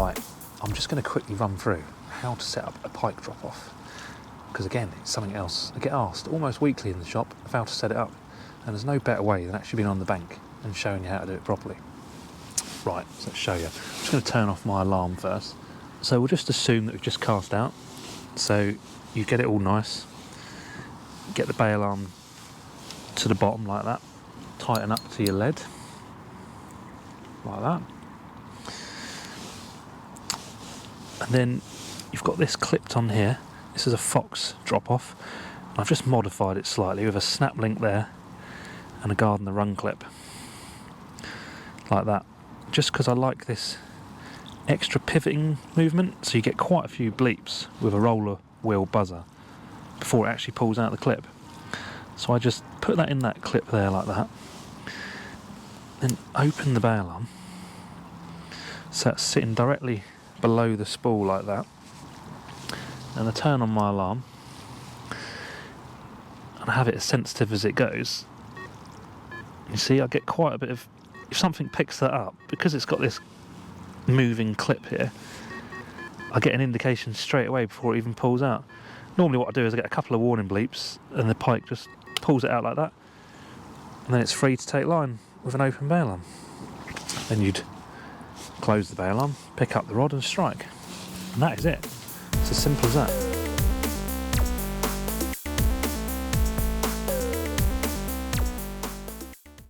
Right, I'm just going to quickly run through how to set up a pike drop-off, because again, it's something else. I get asked almost weekly in the shop of how to set it up, and there's no better way than actually being on the bank and showing you how to do it properly. Right, so let's show you. I'm just going to turn off my alarm first. So we'll just assume that we've just cast out. So you get it all nice, get the bail arm to the bottom like that, tighten up to your lead, like that. And then you've got this clipped on here. This is a Fox drop-off. I've just modified it slightly with a snap link there and a Gardner run clip, like that. Just because I like this extra pivoting movement, so you get quite a few bleeps with a roller wheel buzzer before it actually pulls out the clip. So I just put that in that clip there like that, then open the bail arm so that's sitting directly below the spool like that, and I turn on my alarm and I have it as sensitive as it goes. You see, I get quite a bit of, if something picks that up, because it's got this moving clip here, I get an indication straight away before it even pulls out. Normally what I do is I get a couple of warning bleeps and the pike just pulls it out like that, and then it's free to take line with an open bail arm. Then you'd close the bail arm, pick up the rod and strike, and that is it. It's as simple as that.